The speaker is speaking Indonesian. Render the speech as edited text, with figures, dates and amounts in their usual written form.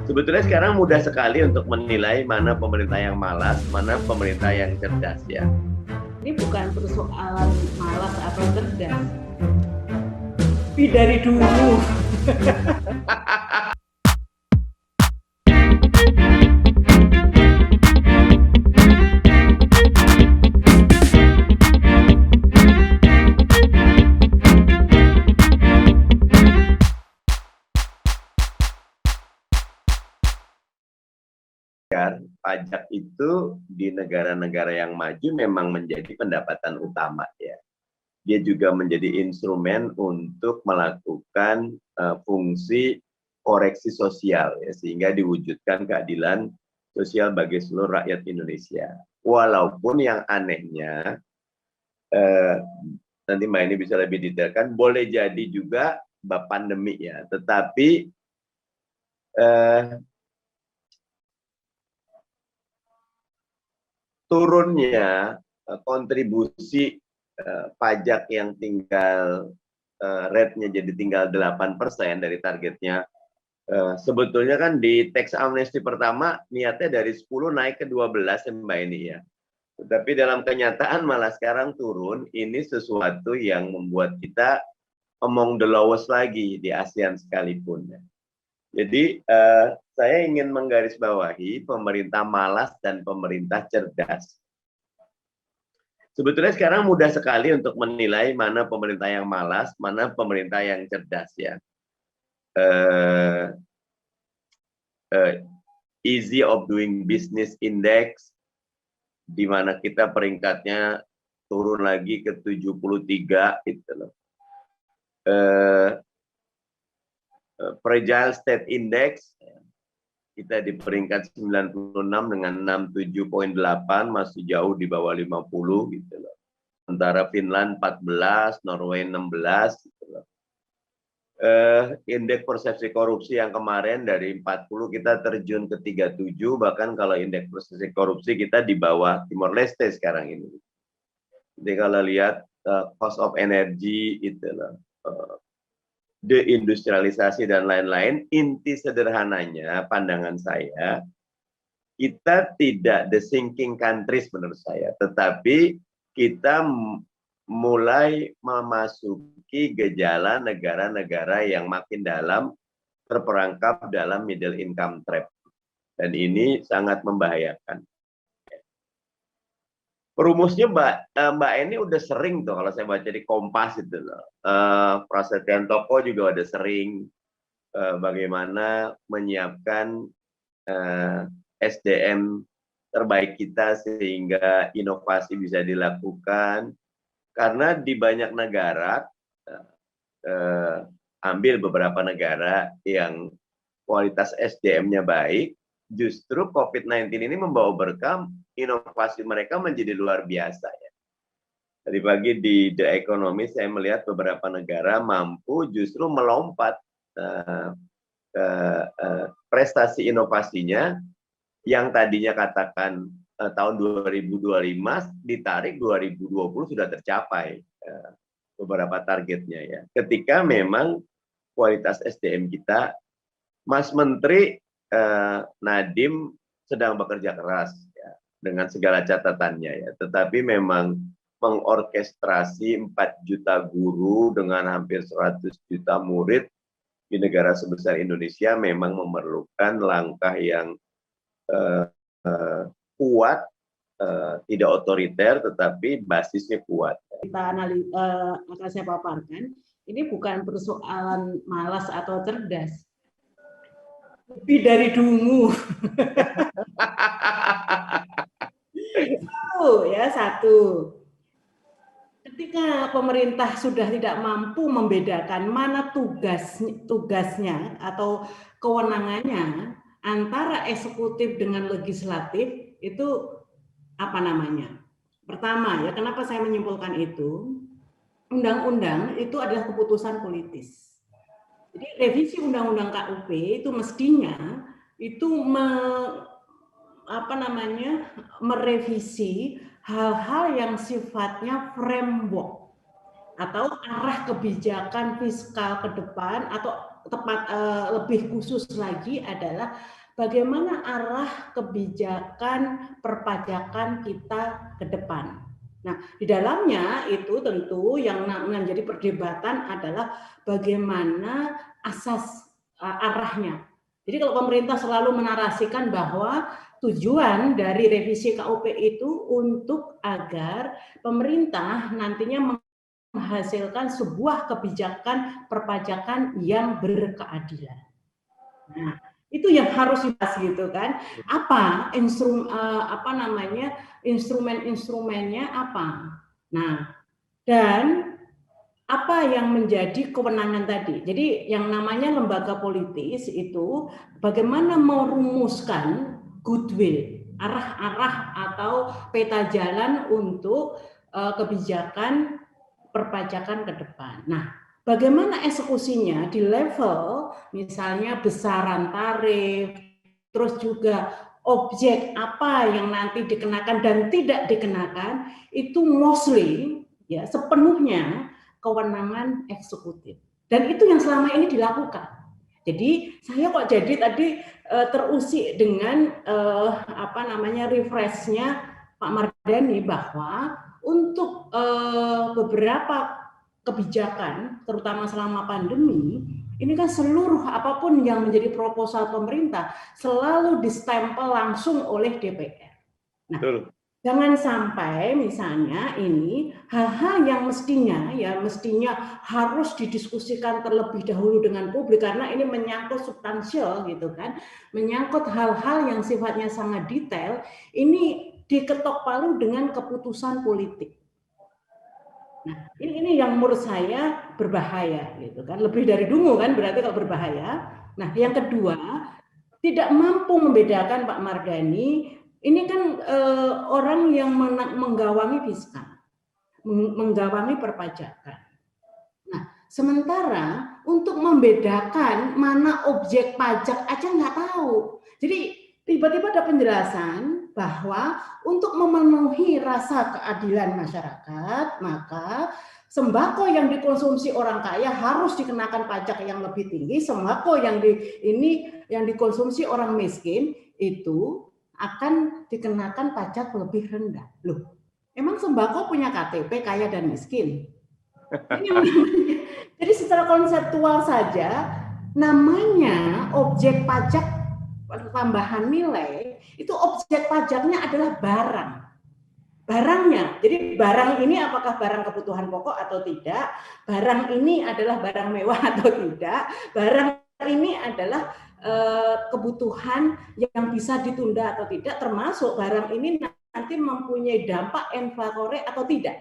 Sebetulnya sekarang mudah sekali untuk menilai mana pemerintah yang malas, mana pemerintah yang cerdas ya. Ini bukan persoalan malas atau cerdas. Tapi dari dulu. Pajak itu di negara-negara yang maju memang menjadi pendapatan utama ya. Dia juga menjadi instrumen untuk melakukan fungsi koreksi sosial ya, sehingga diwujudkan keadilan sosial bagi seluruh rakyat Indonesia. Walaupun yang anehnya nanti Mbak ini bisa lebih detailkan, boleh jadi juga pandemi ya, tetapi turunnya kontribusi pajak yang tinggal rate-nya jadi tinggal 8% dari targetnya. Sebetulnya kan di tax amnesty pertama niatnya dari 10 naik ke 12 Mbak ini ya. Tetapi dalam kenyataan malah sekarang turun, ini sesuatu yang membuat kita among the lowest lagi di ASEAN sekalipun. Jadi saya ingin menggarisbawahi pemerintah malas dan pemerintah cerdas. Sebetulnya sekarang mudah sekali untuk menilai mana pemerintah yang malas, mana pemerintah yang cerdas ya. Easy of doing business index, di mana kita peringkatnya turun lagi ke 73 gitu loh. Fragile state index kita di peringkat 96 dengan 67.8, masih jauh di bawah 50 gitu loh. Sementara Finland 14, Norway 16 gitu loh. Indeks persepsi korupsi yang kemarin dari 40 kita terjun ke 37, bahkan kalau indeks persepsi korupsi kita di bawah Timor Leste sekarang ini. Jadi kalau lihat cost of energy itu loh, deindustrialisasi dan lain-lain, inti sederhananya pandangan saya, kita tidak the sinking countries menurut saya, tetapi kita mulai memasuki gejala negara-negara yang makin dalam terperangkap dalam middle income trap. Dan ini sangat membahayakan. Perumusnya Mbak Eni udah sering tuh kalau saya baca di Kompas itu loh. Prasetyan Toko juga udah sering bagaimana menyiapkan SDM terbaik kita sehingga inovasi bisa dilakukan. Karena di banyak negara, ambil beberapa negara yang kualitas SDM-nya baik, justru COVID-19 ini membawa berkah, inovasi mereka menjadi luar biasa ya. Tadi pagi di The Economist saya melihat beberapa negara mampu justru melompat prestasi inovasinya yang tadinya katakan tahun 2025 ditarik 2020 sudah tercapai beberapa targetnya ya. Ketika memang kualitas SDM kita, Mas Menteri Nadiem sedang bekerja keras ya, dengan segala catatannya ya. Tetapi memang mengorkestrasi 4 juta guru dengan hampir 100 juta murid di negara sebesar Indonesia memang memerlukan langkah yang kuat, tidak otoriter, tetapi basisnya kuat. Kita akan saya paparkan, ini bukan persoalan malas atau cerdas. Lebih dari dulu. Satu. Ketika pemerintah sudah tidak mampu membedakan mana tugasnya atau kewenangannya antara eksekutif dengan legislatif, itu apa namanya? Pertama ya, kenapa saya menyimpulkan itu? Undang-undang itu adalah keputusan politis. Jadi revisi undang-undang KUP itu mestinya itu merevisi hal-hal yang sifatnya framework atau arah kebijakan fiskal ke depan atau lebih khusus lagi adalah bagaimana arah kebijakan perpajakan kita ke depan. Nah, di dalamnya itu tentu yang menjadi perdebatan adalah bagaimana asas arahnya. Jadi kalau pemerintah selalu menarasikan bahwa tujuan dari revisi KUP itu untuk agar pemerintah nantinya menghasilkan sebuah kebijakan perpajakan yang berkeadilan. Nah, itu yang harus dibahas gitu kan. Apa instrumen-instrumennya apa? Nah, dan apa yang menjadi kewenangan tadi. Jadi yang namanya lembaga politis itu bagaimana merumuskan goodwill, arah-arah atau peta jalan untuk kebijakan perpajakan ke depan. Nah, bagaimana eksekusinya di level misalnya besaran tarif, terus juga objek apa yang nanti dikenakan dan tidak dikenakan, itu mostly ya sepenuhnya kewenangan eksekutif. Dan itu yang selama ini dilakukan. Jadi saya kok jadi tadi terusik dengan refresh-nya Pak Mardhani bahwa untuk beberapa kebijakan, terutama selama pandemi, ini kan seluruh apapun yang menjadi proposal pemerintah selalu distempel langsung oleh DPR. Nah, jangan sampai misalnya ini hal-hal yang mestinya harus didiskusikan terlebih dahulu dengan publik karena ini menyangkut substansial gitu kan, menyangkut hal-hal yang sifatnya sangat detail, ini diketok palu dengan keputusan politik. Nah, ini yang menurut saya berbahaya gitu kan, lebih dari dungu kan berarti kalau berbahaya. Nah, yang kedua, tidak mampu membedakan Pak Mardhani, ini kan orang yang menggawangi fiskal, menggawangi perpajakan. Nah, sementara untuk membedakan mana objek pajak aja nggak tahu. Jadi tiba-tiba ada penjelasan bahwa untuk memenuhi rasa keadilan masyarakat, maka sembako yang dikonsumsi orang kaya harus dikenakan pajak yang lebih tinggi, sembako yang dikonsumsi orang miskin itu akan dikenakan pajak lebih rendah. Loh, emang sembako punya KTP kaya dan miskin? Jadi secara konseptual saja namanya objek pajak tambahan nilai itu objek pajaknya adalah barangnya. Jadi barang ini apakah barang kebutuhan pokok atau tidak, barang ini adalah barang mewah atau tidak, barang ini adalah kebutuhan yang bisa ditunda atau tidak, termasuk barang ini nanti mempunyai dampak inflator atau tidak.